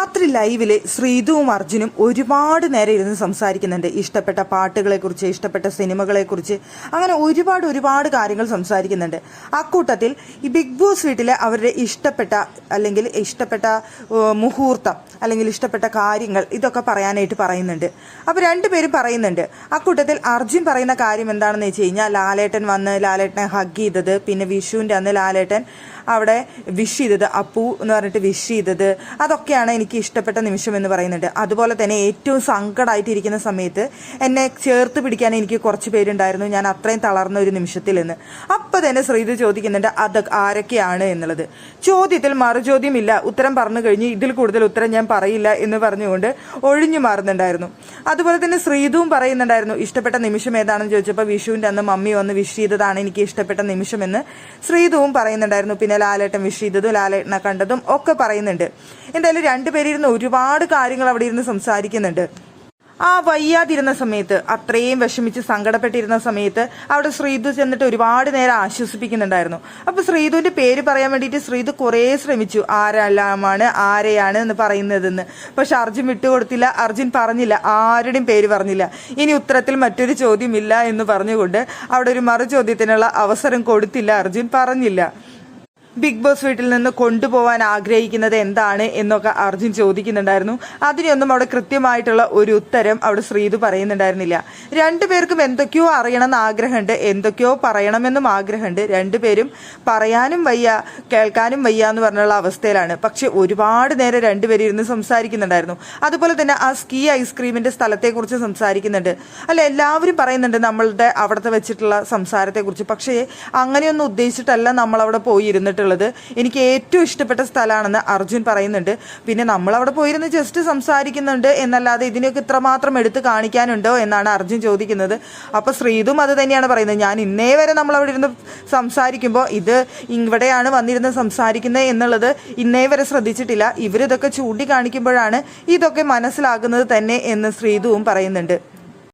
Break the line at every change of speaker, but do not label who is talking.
രാത്രി ലൈവില് ശ്രീതുവും അർജുനും ഒരുപാട് നേരം ഇരുന്ന് സംസാരിക്കുന്നുണ്ട്. ഇഷ്ടപ്പെട്ട പാട്ടുകളെ കുറിച്ച്, ഇഷ്ടപ്പെട്ട സിനിമകളെ കുറിച്ച്, അങ്ങനെ ഒരുപാട് കാര്യങ്ങൾ സംസാരിക്കുന്നുണ്ട്. അക്കൂട്ടത്തിൽ ഈ ബിഗ് ബോസ് വീട്ടിലെ അവരുടെ ഇഷ്ടപ്പെട്ട മുഹൂർത്തം അല്ലെങ്കിൽ ഇഷ്ടപ്പെട്ട കാര്യങ്ങൾ ഇതൊക്കെ പറയാനായിട്ട് പറയുന്നുണ്ട്. അപ്പോൾ രണ്ടുപേരും പറയുന്നുണ്ട്. അക്കൂട്ടത്തിൽ അർജുൻ പറയുന്ന കാര്യം എന്താണെന്ന് വെച്ച് കഴിഞ്ഞാൽ, ലാലേട്ടൻ വന്ന് ലാലേട്ടനെ ഹഗ് ചെയ്തത്, പിന്നെ വിഷുവിൻ്റെ അന്ന് ലാലേട്ടൻ അവിടെ വിഷ് ചെയ്തത്, അപ്പു എന്ന് പറഞ്ഞിട്ട് വിഷ് ചെയ്തത്, അതൊക്കെയാണ് എനിക്ക് ഇഷ്ടപ്പെട്ട നിമിഷം എന്ന് പറയുന്നുണ്ട്. അതുപോലെ തന്നെ ഏറ്റവും സങ്കടമായിട്ടിരിക്കുന്ന സമയത്ത് എന്നെ ചേർത്ത് പിടിക്കാൻ എനിക്ക് കുറച്ച് പേരുണ്ടായിരുന്നു, ഞാൻ അത്രയും തളർന്ന ഒരു നിമിഷത്തിൽ എന്ന്. അപ്പം തന്നെ ശ്രീതു ചോദിക്കുന്നുണ്ട് അത് ആരൊക്കെയാണ് എന്നുള്ളത്. ചോദ്യത്തിൽ മറുചോദ്യമില്ല, ഉത്തരം പറഞ്ഞു കഴിഞ്ഞ് ഇതിൽ കൂടുതൽ ഉത്തരം ഞാൻ പറയില്ല എന്ന് പറഞ്ഞുകൊണ്ട് ഒഴിഞ്ഞു മാറുന്നുണ്ടായിരുന്നു. അതുപോലെ തന്നെ ശ്രീതുവും പറയുന്നുണ്ടായിരുന്നു ഇഷ്ടപ്പെട്ട നിമിഷം ഏതാണെന്ന് ചോദിച്ചപ്പോൾ വിഷുവിൻ്റെ അന്ന് മമ്മി വന്ന് വിഷ് ചെയ്തതാണ് എനിക്ക് ഇഷ്ടപ്പെട്ട നിമിഷമെന്ന് ശ്രീതുവും പറയുന്നുണ്ടായിരുന്നു. പിന്നെ ലാലേട്ടൻ വിഷ് ചെയ്തതും ലാലേട്ടനെ കണ്ടതും ഒക്കെ പറയുന്നുണ്ട്. എന്തായാലും രണ്ടുപേരിരുന്ന് ഒരുപാട് കാര്യങ്ങൾ അവിടെ ഇരുന്ന് സംസാരിക്കുന്നുണ്ട്. ആ വയ്യാതിരുന്ന സമയത്ത്, അത്രയും വിഷമിച്ച് സങ്കടപ്പെട്ടിരുന്ന സമയത്ത് അവിടെ ശ്രീതു ചെന്നിട്ട് ഒരുപാട് നേരം ആശ്വസിപ്പിക്കുന്നുണ്ടായിരുന്നു. അപ്പൊ ശ്രീതുവിന്റെ പേര് പറയാൻ വേണ്ടിയിട്ട് ശ്രീതു കുറേ ശ്രമിച്ചു, ആരെയാണ് എന്ന് പറയുന്നതെന്ന്. പക്ഷെ അർജുൻ വിട്ടുകൊടുത്തില്ല. അർജുൻ പറഞ്ഞില്ല, ആരുടെയും പേര് പറഞ്ഞില്ല. ഇനി ഉത്തരത്തിൽ മറ്റൊരു ചോദ്യമില്ല എന്ന് പറഞ്ഞുകൊണ്ട് അവിടെ ഒരു മറു ചോദ്യത്തിനുള്ള അവസരം കൊടുത്തില്ല. അർജുൻ പറഞ്ഞില്ല. ബിഗ് ബോസ് വീട്ടിൽ നിന്ന് കൊണ്ടുപോകാൻ ആഗ്രഹിക്കുന്നത് എന്താണ് എന്നൊക്കെ അർജുൻ ചോദിക്കുന്നുണ്ടായിരുന്നു. അതിനൊന്നും അവിടെ കൃത്യമായിട്ടുള്ള ഒരു ഉത്തരം അവിടെ ശ്രീതു പറയുന്നുണ്ടായിരുന്നില്ല. രണ്ടുപേർക്കും എന്തൊക്കെയോ അറിയണമെന്ന് ആഗ്രഹമുണ്ട്, എന്തൊക്കെയോ പറയണമെന്നും ആഗ്രഹമുണ്ട്. രണ്ടുപേരും പറയാനും വയ്യ, കേൾക്കാനും വയ്യ എന്ന് പറഞ്ഞുള്ള അവസ്ഥയിലാണ്. പക്ഷെ ഒരുപാട് നേരം രണ്ടുപേരും ഇരുന്ന് സംസാരിക്കുന്നുണ്ടായിരുന്നു. അതുപോലെ തന്നെ ആ സ്കീ ഐസ്ക്രീമിന്റെ സ്ഥലത്തെക്കുറിച്ച് സംസാരിക്കുന്നുണ്ട്. അല്ല, എല്ലാവരും പറയുന്നുണ്ട് നമ്മളുടെ അവിടുത്തെ വെച്ചിട്ടുള്ള സംസാരത്തെക്കുറിച്ച്. പക്ഷേ അങ്ങനെയൊന്നും ഉദ്ദേശിച്ചിട്ടല്ല നമ്മളവിടെ പോയി ഇരുന്നിട്ട്. എനിക്ക് ഏറ്റവും ഇഷ്ടപ്പെട്ട സ്ഥലമാണെന്ന് അർജുൻ പറയുന്നുണ്ട്. പിന്നെ നമ്മൾ അവിടെ പോയിരുന്ന് ജസ്റ്റ് സംസാരിക്കുന്നുണ്ട് എന്നല്ലാതെ ഇതിനൊക്കെ ഇത്രമാത്രം എടുത്ത് കാണിക്കാനുണ്ടോ എന്നാണ് അർജുൻ ചോദിക്കുന്നത്. അപ്പൊ ശ്രീതും അത് തന്നെയാണ് പറയുന്നത്. ഞാൻ ഇന്നേ വരെ നമ്മൾ അവിടെ ഇരുന്ന് സംസാരിക്കുമ്പോൾ ഇത് ഇവിടെയാണ് വന്നിരുന്ന് സംസാരിക്കുന്നത് എന്നുള്ളത് ഇന്നേ വരെ ശ്രദ്ധിച്ചിട്ടില്ല. ഇവരിതൊക്കെ ചൂണ്ടിക്കാണിക്കുമ്പോഴാണ് ഇതൊക്കെ മനസ്സിലാകുന്നത് തന്നെ എന്ന് ശ്രീതുവും പറയുന്നുണ്ട്.